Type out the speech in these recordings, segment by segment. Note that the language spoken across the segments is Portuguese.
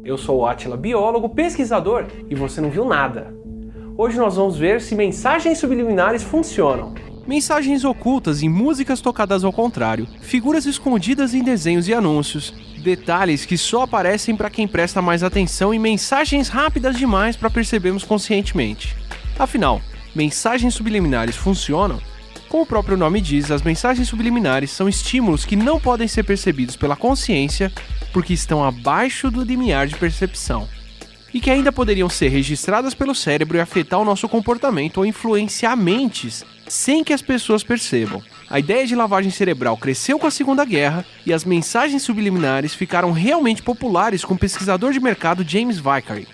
Eu sou o Átila, biólogo, pesquisador, e você não viu nada. Hoje nós vamos ver se mensagens subliminares funcionam. Mensagens ocultas em músicas tocadas ao contrário, figuras escondidas em desenhos e anúncios, detalhes que só aparecem para quem presta mais atenção e mensagens rápidas demais para percebermos conscientemente. Afinal, mensagens subliminares funcionam? Como o próprio nome diz, as mensagens subliminares são estímulos que não podem ser percebidos pela consciência porque estão abaixo do limiar de percepção, e que ainda poderiam ser registradas pelo cérebro e afetar o nosso comportamento ou influenciar mentes sem que as pessoas percebam. A ideia de lavagem cerebral cresceu com a Segunda Guerra e as mensagens subliminares ficaram realmente populares com o pesquisador de mercado James Vicary.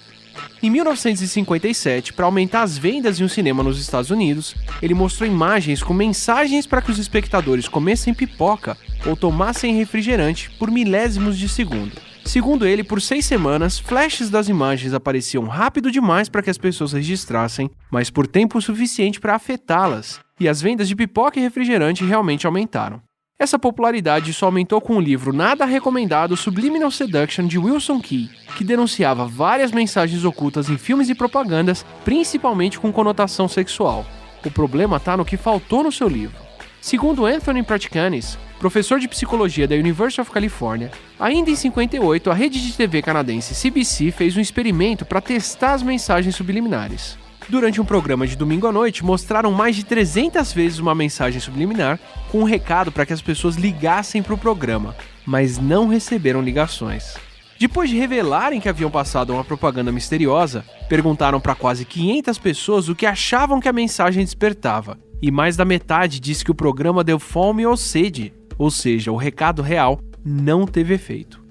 Em 1957, para aumentar as vendas em um cinema nos Estados Unidos, ele mostrou imagens com mensagens para que os espectadores comessem pipoca ou tomassem refrigerante por milésimos de segundo. Segundo ele, por 6 semanas, flashes das imagens apareciam rápido demais para que as pessoas registrassem, mas por tempo suficiente para afetá-las, e as vendas de pipoca e refrigerante realmente aumentaram. Essa popularidade só aumentou com o livro nada recomendado Subliminal Seduction de Wilson Key, que denunciava várias mensagens ocultas em filmes e propagandas, principalmente com conotação sexual. O problema está no que faltou no seu livro. Segundo Anthony Pratikanis, professor de psicologia da University of California, ainda em 58, a rede de TV canadense CBC fez um experimento para testar as mensagens subliminares. Durante um programa de domingo à noite, mostraram mais de 300 vezes uma mensagem subliminar com um recado para que as pessoas ligassem para o programa, mas não receberam ligações. Depois de revelarem que haviam passado uma propaganda misteriosa, perguntaram para quase 500 pessoas o que achavam que a mensagem despertava, e mais da metade disse que o programa deu fome ou sede, ou seja, o recado real não teve efeito.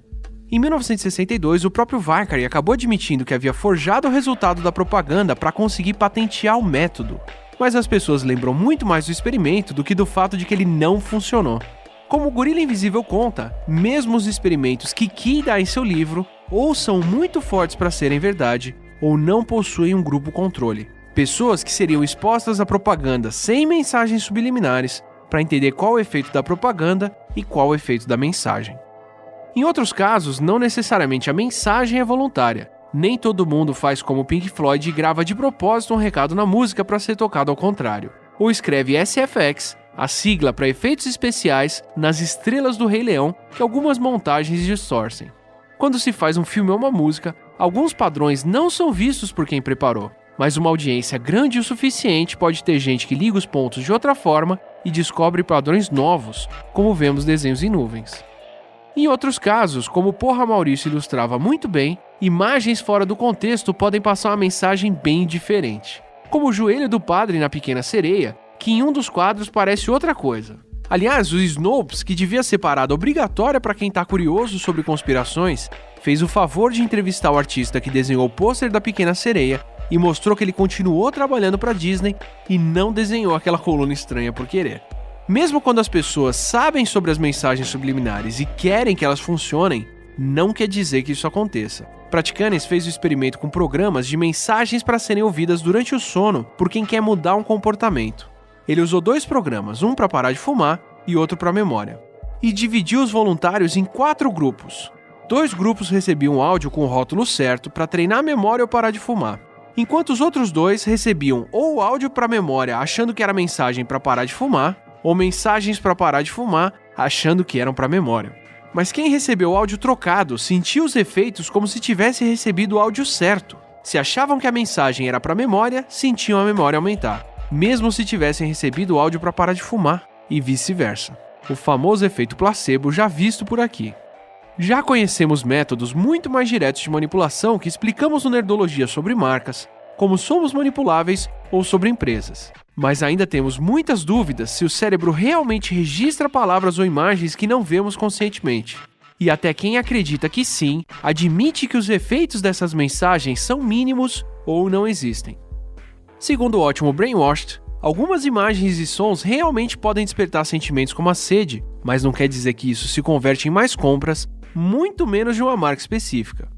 Em 1962, o próprio Vicary acabou admitindo que havia forjado o resultado da propaganda para conseguir patentear o método, mas as pessoas lembram muito mais do experimento do que do fato de que ele não funcionou. Como o Gorila Invisível conta, mesmo os experimentos que Key dá em seu livro ou são muito fortes para serem verdade, ou não possuem um grupo controle. Pessoas que seriam expostas à propaganda sem mensagens subliminares para entender qual o efeito da propaganda e qual o efeito da mensagem. Em outros casos, não necessariamente a mensagem é voluntária. Nem todo mundo faz como o Pink Floyd e grava de propósito um recado na música para ser tocado ao contrário. Ou escreve SFX, a sigla para efeitos especiais, nas estrelas do Rei Leão, que algumas montagens distorcem. Quando se faz um filme ou uma música, alguns padrões não são vistos por quem preparou, mas uma audiência grande o suficiente pode ter gente que liga os pontos de outra forma e descobre padrões novos, como vemos desenhos em nuvens. Em outros casos, como o Porra Maurício ilustrava muito bem, imagens fora do contexto podem passar uma mensagem bem diferente. Como o joelho do padre na Pequena Sereia, que em um dos quadros parece outra coisa. Aliás, o Snopes, que devia ser parada obrigatória para quem está curioso sobre conspirações, fez o favor de entrevistar o artista que desenhou o pôster da Pequena Sereia e mostrou que ele continuou trabalhando para a Disney e não desenhou aquela coluna estranha por querer. Mesmo quando as pessoas sabem sobre as mensagens subliminares e querem que elas funcionem, não quer dizer que isso aconteça. Pratikanis fez o experimento com programas de mensagens para serem ouvidas durante o sono por quem quer mudar um comportamento. Ele usou 2 programas, um para parar de fumar e outro para memória, e dividiu os voluntários em 4 grupos. 2 grupos recebiam áudio com o rótulo certo para treinar a memória ou parar de fumar, enquanto os outros 2 recebiam ou áudio para memória achando que era mensagem para parar de fumar, ou mensagens para parar de fumar, achando que eram para memória. Mas quem recebeu o áudio trocado sentiu os efeitos como se tivesse recebido o áudio certo. Se achavam que a mensagem era para memória, sentiam a memória aumentar, mesmo se tivessem recebido o áudio para parar de fumar, e vice-versa. O famoso efeito placebo já visto por aqui. Já conhecemos métodos muito mais diretos de manipulação que explicamos no Nerdologia sobre marcas, como somos manipuláveis ou sobre empresas. Mas ainda temos muitas dúvidas se o cérebro realmente registra palavras ou imagens que não vemos conscientemente. E até quem acredita que sim, admite que os efeitos dessas mensagens são mínimos ou não existem. Segundo o ótimo Brainwashed, algumas imagens e sons realmente podem despertar sentimentos como a sede, mas não quer dizer que isso se converte em mais compras, muito menos de uma marca específica.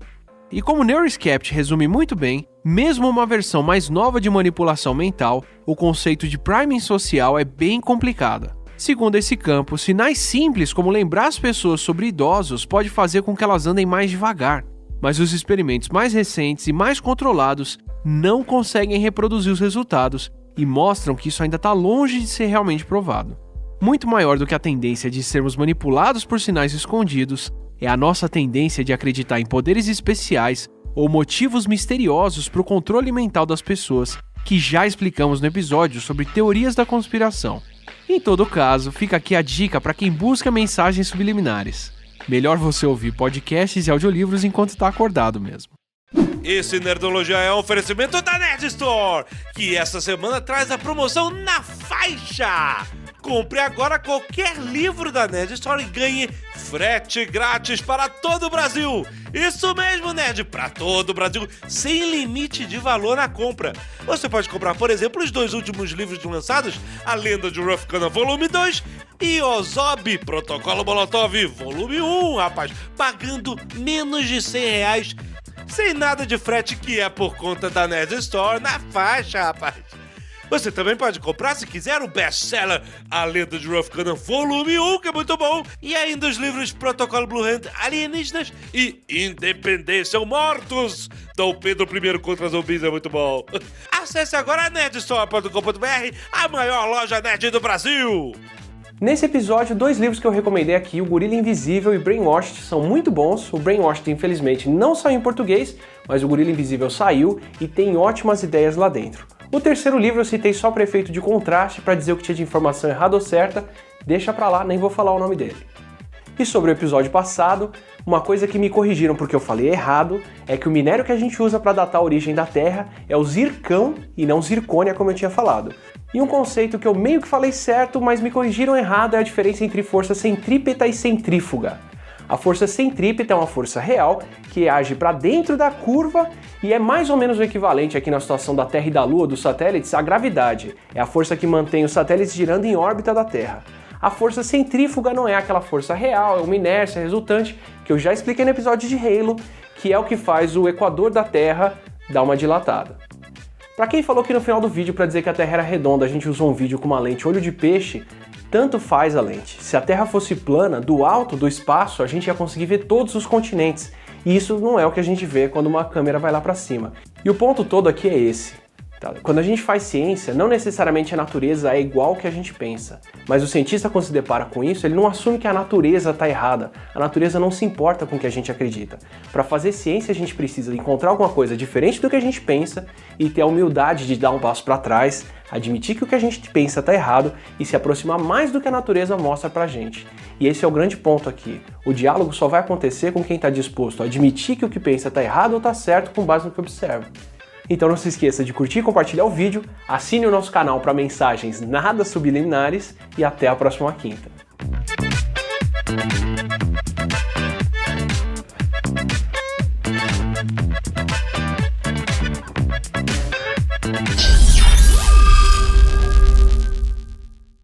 E como Neuroskept resume muito bem, Mesmo uma versão mais nova de manipulação mental, o conceito de priming social é bem complicado. Segundo esse campo, sinais simples como lembrar as pessoas sobre idosos pode fazer com que elas andem mais devagar, mas os experimentos mais recentes e mais controlados não conseguem reproduzir os resultados e mostram que isso ainda está longe de ser realmente provado. Muito maior do que a tendência de sermos manipulados por sinais escondidos é a nossa tendência de acreditar em poderes especiais ou motivos misteriosos para o controle mental das pessoas, que já explicamos no episódio sobre teorias da conspiração. Em todo caso, fica aqui a dica para quem busca mensagens subliminares. Melhor você ouvir podcasts e audiolivros enquanto está acordado mesmo. Esse Nerdologia é um oferecimento da Nerd Store, que essa semana traz a promoção na faixa. Compre agora qualquer livro da Nerd Store e ganhe frete grátis para todo o Brasil. Isso mesmo, Nerd, para todo o Brasil, sem limite de valor na compra. Você pode comprar, por exemplo, os 2 últimos livros lançados, A Lenda de Ruff Gunner Volume 2 e Ozob, Protocolo Molotov Volume 1, rapaz, pagando menos de R$100, sem nada de frete, que é por conta da Nerd Store na faixa, rapaz. Você também pode comprar, se quiser, o best-seller A Lenda de Ruff Gunner Volume 1, que é muito bom, e ainda os livros Protocolo Blue Hand, Alienígenas e Independência ou Mortos, Dom Pedro I contra Zumbis, é muito bom. Acesse agora nerdstore.com.br, a maior loja nerd do Brasil. Nesse episódio, 2 livros que eu recomendei aqui, O Gorila Invisível e Brainwashed, são muito bons. O Brainwashed, infelizmente, não saiu em português, mas o Gorila Invisível saiu e tem ótimas ideias lá dentro. O terceiro livro eu citei só para efeito de contraste, para dizer o que tinha de informação errada ou certa, deixa pra lá, nem vou falar o nome dele. E sobre o episódio passado, uma coisa que me corrigiram porque eu falei errado é que o minério que a gente usa para datar a origem da Terra é o zircão e não zircônia, como eu tinha falado. E um conceito que eu meio que falei certo, mas me corrigiram errado, é a diferença entre força centrípeta e centrífuga. A força centrípeta é uma força real que age para dentro da curva e é mais ou menos o equivalente aqui na situação da Terra e da Lua, dos satélites, à gravidade. É a força que mantém os satélites girando em órbita da Terra. A força centrífuga não é aquela força real, é uma inércia resultante que eu já expliquei no episódio de Halo, que é o que faz o equador da Terra dar uma dilatada. Para quem falou que no final do vídeo, para dizer que a Terra era redonda, a gente usou um vídeo com uma lente olho de peixe, tanto faz a lente. Se a Terra fosse plana, do alto do espaço, a gente ia conseguir ver todos os continentes. E isso não é o que a gente vê quando uma câmera vai lá para cima. E o ponto todo aqui é esse. Quando a gente faz ciência, não necessariamente a natureza é igual ao que a gente pensa. Mas o cientista, quando se depara com isso, ele não assume que a natureza está errada. A natureza não se importa com o que a gente acredita. Para fazer ciência, a gente precisa encontrar alguma coisa diferente do que a gente pensa e ter a humildade de dar um passo para trás, admitir que o que a gente pensa está errado e se aproximar mais do que a natureza mostra pra gente. E esse é o grande ponto aqui. O diálogo só vai acontecer com quem está disposto a admitir que o que pensa está errado ou está certo com base no que observa. Então não se esqueça de curtir e compartilhar o vídeo, assine o nosso canal para mensagens nada subliminares e até a próxima quinta.